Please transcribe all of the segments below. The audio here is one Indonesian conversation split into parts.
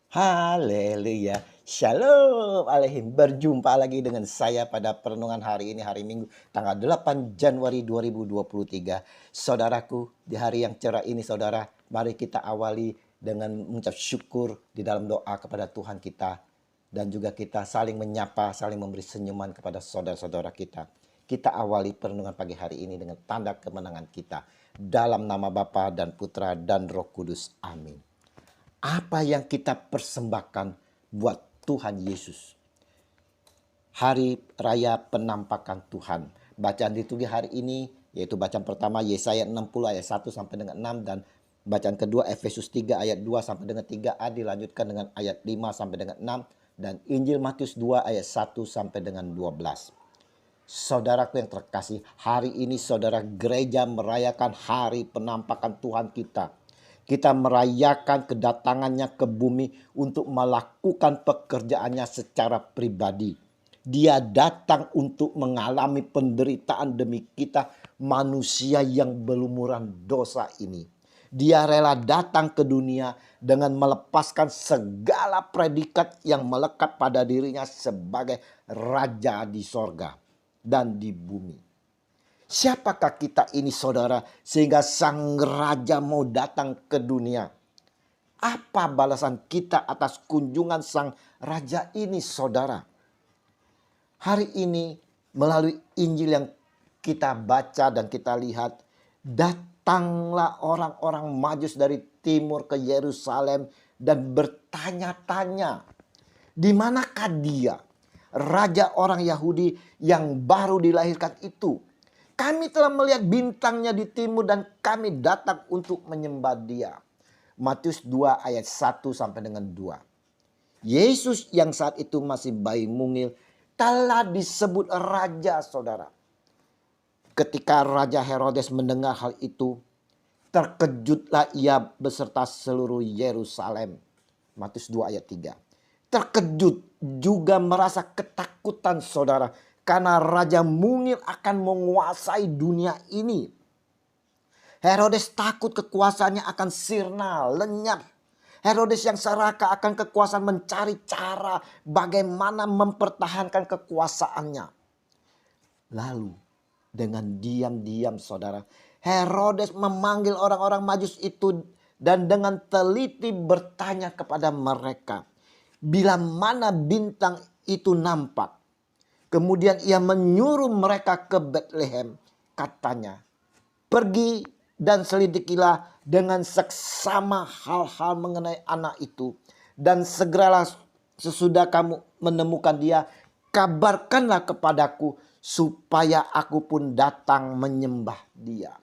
Haleluya. Shalom aleihim. Berjumpa lagi dengan saya pada perenungan hari ini, hari Minggu, tanggal 8 Januari 2023. Saudaraku, di hari yang cerah ini saudara, mari kita awali dengan mengucap syukur di dalam doa kepada Tuhan kita. Dan juga kita saling menyapa, saling memberi senyuman kepada saudara-saudara kita. Kita awali perenungan pagi hari ini dengan tanda kemenangan kita. Dalam nama Bapa dan Putra dan Roh Kudus. Amin. Apa yang kita persembahkan buat Tuhan Yesus? Hari Raya Penampakan Tuhan. Bacaan liturgi hari ini yaitu bacaan pertama Yesaya 60 ayat 1 sampai dengan 6 dan bacaan kedua Efesus 3 ayat 2 sampai dengan 3a dilanjutkan dengan ayat 5 sampai dengan 6 dan Injil Matius 2 ayat 1 sampai dengan 12. Saudaraku yang terkasih, hari ini saudara gereja merayakan hari penampakan Tuhan kita. Kita merayakan kedatangannya ke bumi untuk melakukan pekerjaannya secara pribadi. Dia datang untuk mengalami penderitaan demi kita manusia yang berlumuran dosa ini. Dia rela datang ke dunia dengan melepaskan segala predikat yang melekat pada dirinya sebagai raja di sorga dan di bumi. Siapakah kita ini saudara sehingga sang raja mau datang ke dunia? Apa balasan kita atas kunjungan sang raja ini saudara? Hari ini melalui Injil yang kita baca dan kita lihat, datanglah orang-orang Majus dari timur ke Yerusalem dan bertanya-tanya, di manakah dia, raja orang Yahudi yang baru dilahirkan itu? Kami telah melihat bintangnya di timur dan kami datang untuk menyembah dia. Matius 2 ayat 1 sampai dengan 2. Yesus yang saat itu masih bayi mungil telah disebut raja saudara. Ketika Raja Herodes mendengar hal itu, terkejutlah ia beserta seluruh Yerusalem. Matius 2 ayat 3. Terkejut juga merasa ketakutan saudara. Karena Raja mungil akan menguasai dunia ini. Herodes takut kekuasaannya akan sirna, lenyap. Herodes yang serakah akan kekuasaan mencari cara bagaimana mempertahankan kekuasaannya. Lalu dengan diam-diam saudara, Herodes memanggil orang-orang Majus itu dan dengan teliti bertanya kepada mereka, bila mana bintang itu nampak. Kemudian ia menyuruh mereka ke Betlehem. Katanya, pergi dan selidikilah dengan seksama hal-hal mengenai anak itu. Dan segeralah sesudah kamu menemukan dia, kabarkanlah kepadaku supaya aku pun datang menyembah dia.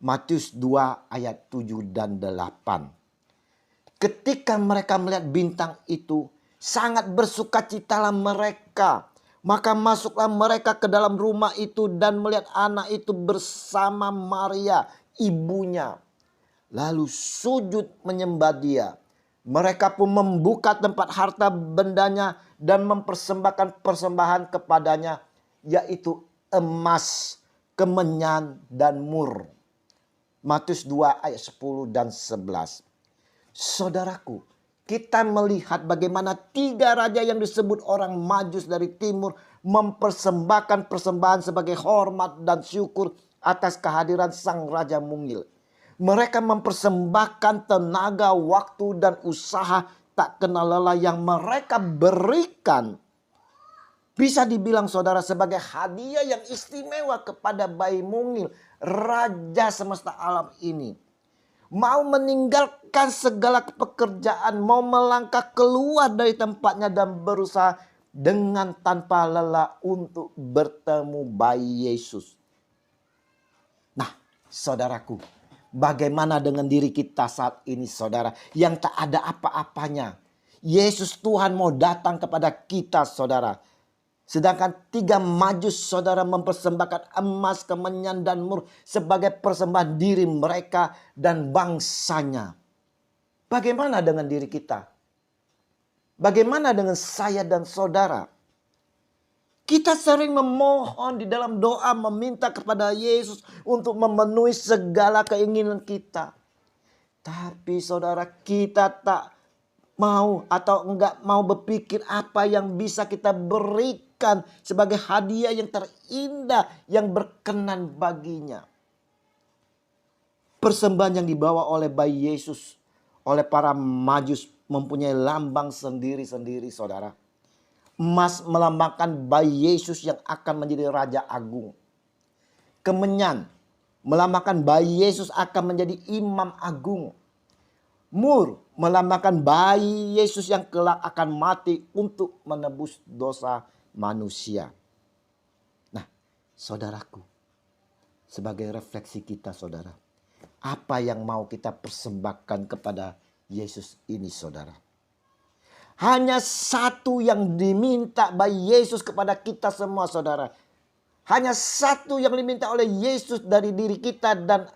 Matius 2 ayat 7 dan 8. Ketika mereka melihat bintang itu, sangat bersukacitalah mereka. Maka masuklah mereka ke dalam rumah itu dan melihat anak itu bersama Maria, ibunya. Lalu sujud menyembah dia. Mereka pun membuka tempat harta bendanya dan mempersembahkan persembahan kepadanya, yaitu emas, kemenyan, dan mur. Matius 2 ayat 10 dan 11. Saudaraku, kita melihat bagaimana tiga raja yang disebut orang Majus dari timur mempersembahkan persembahan sebagai hormat dan syukur atas kehadiran sang raja mungil. Mereka mempersembahkan tenaga, waktu dan usaha tak kenal lelah yang mereka berikan. Bisa dibilang saudara sebagai hadiah yang istimewa kepada bayi mungil, raja semesta alam ini. Mau meninggalkan segala pekerjaan, mau melangkah keluar dari tempatnya dan berusaha dengan tanpa lelah untuk bertemu bayi Yesus. Nah, saudaraku, bagaimana dengan diri kita saat ini saudara yang tak ada apa-apanya? Yesus Tuhan mau datang kepada kita saudara. Sedangkan tiga Majus saudara mempersembahkan emas, kemenyan dan mur sebagai persembahan diri mereka dan bangsanya. Bagaimana dengan diri kita? Bagaimana dengan saya dan saudara? Kita sering memohon di dalam doa meminta kepada Yesus untuk memenuhi segala keinginan kita. Tapi saudara kita tak mau atau enggak mau berpikir apa yang bisa kita berikan sebagai hadiah yang terindah yang berkenan baginya. Persembahan yang dibawa oleh bayi Yesus oleh para Majus mempunyai lambang sendiri-sendiri, saudara. Emas melambangkan bayi Yesus yang akan menjadi Raja Agung. Kemenyan melambangkan bayi Yesus akan menjadi Imam Agung. Mur melambangkan bayi Yesus yang kelak akan mati untuk menebus dosa manusia. Nah, saudaraku, sebagai refleksi kita, saudara, apa yang mau kita persembahkan kepada Yesus ini, saudara? Hanya satu yang diminta bayi Yesus kepada kita semua, saudara. Hanya satu yang diminta oleh Yesus dari diri kita dan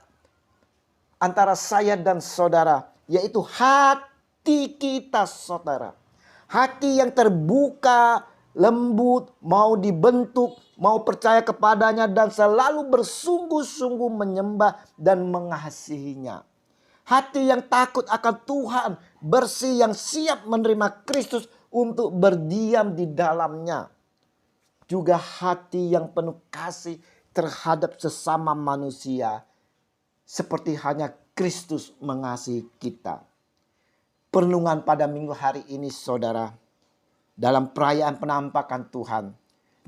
antara saya dan saudara, yaitu hati kita, saudara. Hati yang terbuka, lembut, mau dibentuk, mau percaya kepadanya dan selalu bersungguh-sungguh menyembah dan mengasihinya. Hati yang takut akan Tuhan, bersih yang siap menerima Kristus untuk berdiam di dalamnya. Juga hati yang penuh kasih terhadap sesama manusia, seperti hanya Kristus mengasihi kita. Perenungan pada minggu hari ini, saudara, dalam perayaan penampakan Tuhan,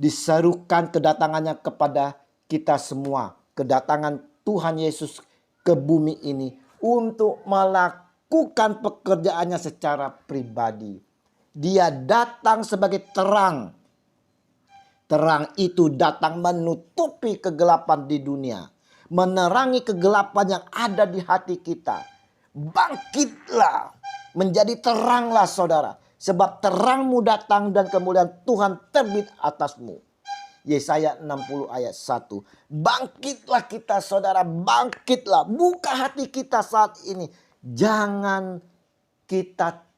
diserukan kedatangannya kepada kita semua. Kedatangan Tuhan Yesus ke bumi ini untuk melakukan pekerjaannya secara pribadi. Dia datang sebagai terang. Terang itu datang menutupi kegelapan di dunia. Menerangi kegelapan yang ada di hati kita. Bangkitlah, menjadi teranglah, saudara. Sebab terangmu datang dan kemuliaan Tuhan terbit atasmu. Yesaya 60 ayat 1. Bangkitlah kita, saudara, bangkitlah. Buka hati kita saat ini. Jangan kita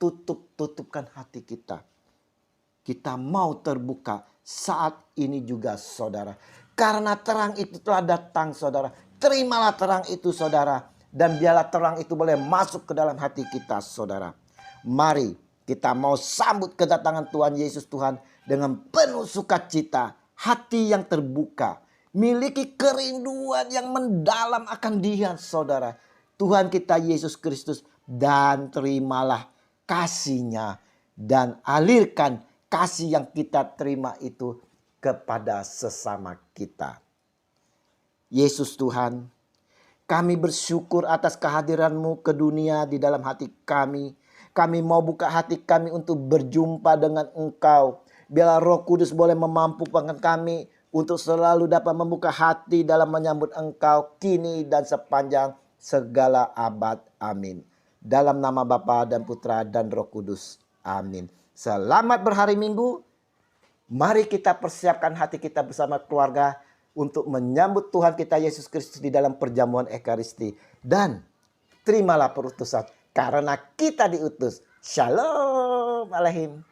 tutupkan hati kita. Kita mau terbuka saat ini juga, saudara. Karena terang itu telah datang, saudara. Terimalah terang itu, saudara. Dan biarlah terang itu boleh masuk ke dalam hati kita, saudara. Mari kita mau sambut kedatangan Tuhan Yesus Tuhan dengan penuh sukacita. Hati yang terbuka. Miliki kerinduan yang mendalam akan Dia, saudara. Tuhan kita Yesus Kristus. Dan terimalah kasih-Nya. Dan alirkan kasih yang kita terima itu kepada sesama kita. Yesus Tuhan, kami bersyukur atas kehadiran-Mu ke dunia di dalam hati kami. Kami mau buka hati kami untuk berjumpa dengan Engkau. Biarlah Roh Kudus boleh memampukan kami untuk selalu dapat membuka hati dalam menyambut Engkau kini dan sepanjang segala abad. Amin. Dalam nama Bapa dan Putra dan Roh Kudus. Amin. Selamat berhari Minggu. Mari kita persiapkan hati kita bersama keluarga untuk menyambut Tuhan kita Yesus Kristus di dalam perjamuan Ekaristi. Dan terimalah perutusan karena kita diutus. Shalom Aleihim.